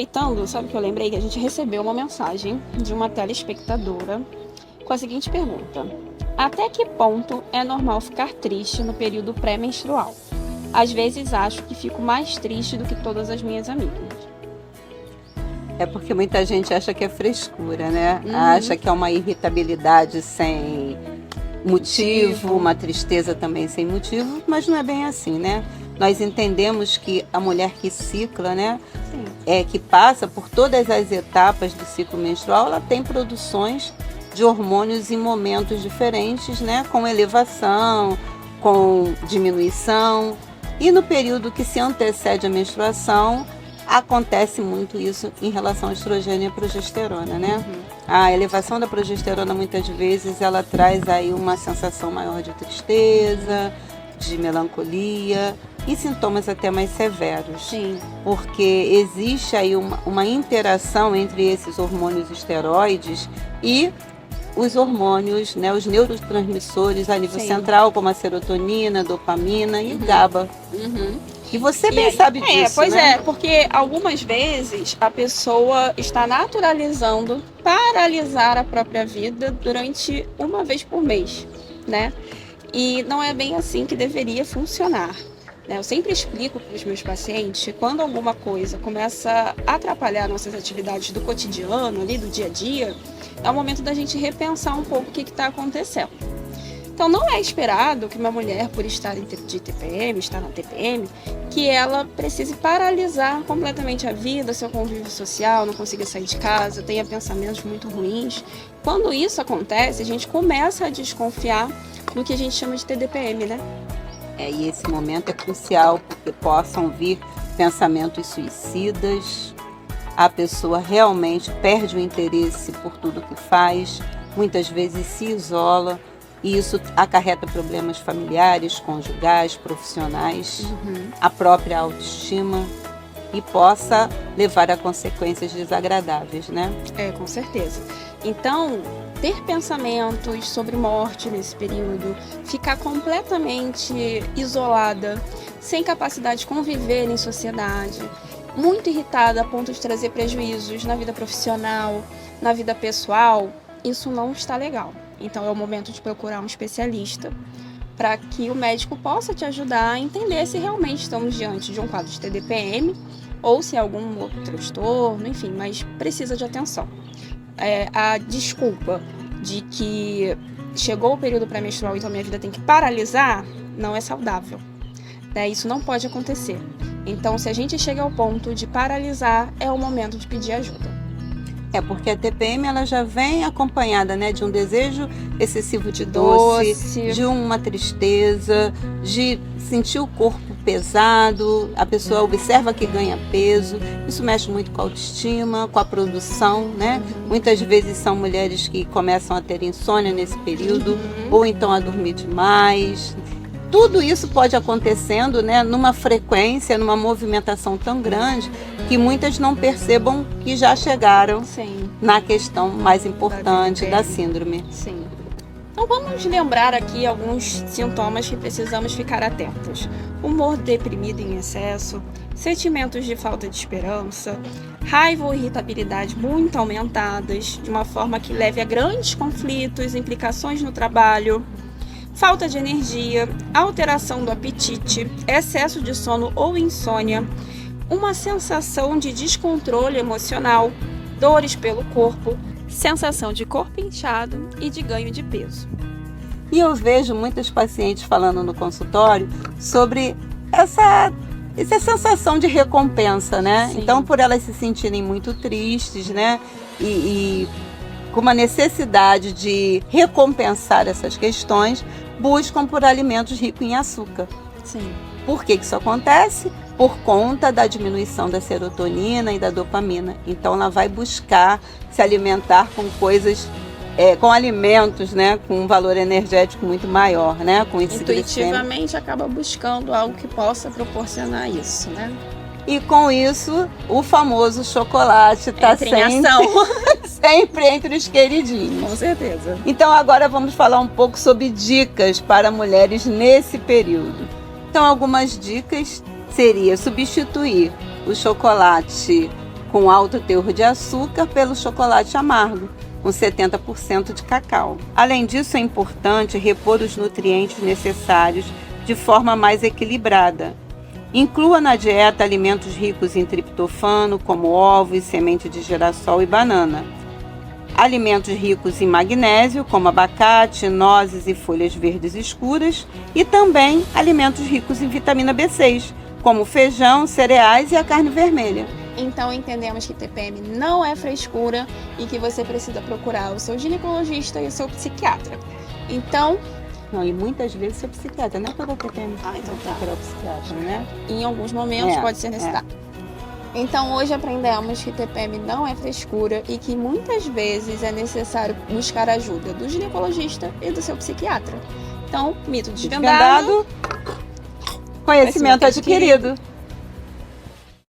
aproveitando, sabe o que eu lembrei? Que a gente recebeu uma mensagem de uma telespectadora com a seguinte pergunta: até que ponto é normal ficar triste no período pré-menstrual? Às vezes acho que fico mais triste do que todas as minhas amigas. É porque muita gente acha que é frescura, né? Acha que é uma irritabilidade sem motivo, uma tristeza também sem motivo, mas não é bem assim, né? Nós entendemos que a mulher que cicla, né? Sim. Que passa por todas as etapas do ciclo menstrual, ela tem produções de hormônios em momentos diferentes, né? Com elevação, com diminuição. E no período que se antecede a menstruação, acontece muito isso em relação ao estrogênio e à progesterona, né? A elevação da progesterona, muitas vezes, ela traz aí uma sensação maior de tristeza, de melancolia e sintomas até mais severos. Sim. Porque existe aí uma interação entre esses hormônios esteroides e os hormônios, né, os neurotransmissores a nível central, como a serotonina, dopamina e GABA. E você bem sabe disso, pois né? porque algumas vezes a pessoa está naturalizando paralisar a própria vida durante uma vez por mês, né? E não é bem assim que deveria funcionar. Eu sempre explico para os meus pacientes que quando alguma coisa começa a atrapalhar nossas atividades do cotidiano, ali do dia a dia, é o momento da gente repensar um pouco o que está acontecendo. Então não é esperado que uma mulher, por estar de TPM, estar na TPM, que ela precise paralisar completamente a vida, seu convívio social, não consiga sair de casa, tenha pensamentos muito ruins. Quando isso acontece, a gente começa a desconfiar do que a gente chama de TDPM, né? E esse momento é crucial, porque possam vir pensamentos suicidas, a pessoa realmente perde o interesse por tudo que faz, muitas vezes se isola, e isso acarreta problemas familiares, conjugais, profissionais, a própria autoestima, e possa levar a consequências desagradáveis, né? Com certeza. Então, ter pensamentos sobre morte nesse período, ficar completamente isolada, sem capacidade de conviver em sociedade, muito irritada a ponto de trazer prejuízos na vida profissional, na vida pessoal, isso não está legal. Então é o momento de procurar um especialista para que o médico possa te ajudar a entender se realmente estamos diante de um quadro de TDPM ou se é algum outro transtorno, enfim, mas precisa de atenção. A desculpa de que chegou o período pré-menstrual, então minha vida tem que paralisar, não é saudável. Isso não pode acontecer. Então, se a gente chega ao ponto de paralisar, é o momento de pedir ajuda. Porque a TPM ela já vem acompanhada, né, de um desejo excessivo de doce, de uma tristeza, de sentir o corpo pesado, a pessoa observa que ganha peso, isso mexe muito com a autoestima, com a produção, né? Muitas vezes são mulheres que começam a ter insônia nesse período, ou então a dormir demais. Tudo isso pode acontecendo, né, numa frequência, numa movimentação tão grande que muitas não percebam que já chegaram na questão mais importante da síndrome. Sim. Então vamos lembrar aqui alguns sintomas que precisamos ficar atentos. Humor deprimido em excesso, sentimentos de falta de esperança, raiva ou irritabilidade muito aumentadas, de uma forma que leve a grandes conflitos, implicações no trabalho, falta de energia, alteração do apetite, excesso de sono ou insônia, uma sensação de descontrole emocional, dores pelo corpo, sensação de corpo inchado e de ganho de peso. E eu vejo muitas pacientes falando no consultório sobre essa sensação de recompensa, né? Sim. Então, por elas se sentirem muito tristes, né? E com uma necessidade de recompensar essas questões, buscam por alimentos ricos em açúcar. Sim. Por que isso acontece? Por conta da diminuição da serotonina e da dopamina. Então ela vai buscar se alimentar com coisas, com alimentos, né, com um valor energético muito maior, né, com índice glicêmico. Intuitivamente acaba buscando algo que possa proporcionar isso, né? E com isso, o famoso chocolate está sempre entre os queridinhos. Com certeza. Então agora vamos falar um pouco sobre dicas para mulheres nesse período. Então algumas dicas seria substituir o chocolate com alto teor de açúcar, pelo chocolate amargo, com 70% de cacau. Além disso, é importante repor os nutrientes necessários de forma mais equilibrada. Inclua na dieta alimentos ricos em triptofano, como ovos, semente de girassol e banana. Alimentos ricos em magnésio, como abacate, nozes e folhas verdes escuras. E também alimentos ricos em vitamina B6, como feijão, cereais e a carne vermelha. Então entendemos que TPM não é frescura e que você precisa procurar o seu ginecologista e o seu psiquiatra. Então... Não, e muitas vezes seu psiquiatra, não é toda TPM. Então tá. Procurar o psiquiatra, né? Em alguns momentos pode ser necessário. Então hoje aprendemos que TPM não é frescura e que muitas vezes é necessário buscar ajuda do ginecologista e do seu psiquiatra. Então, mito desvendado. Conhecimento adquirido.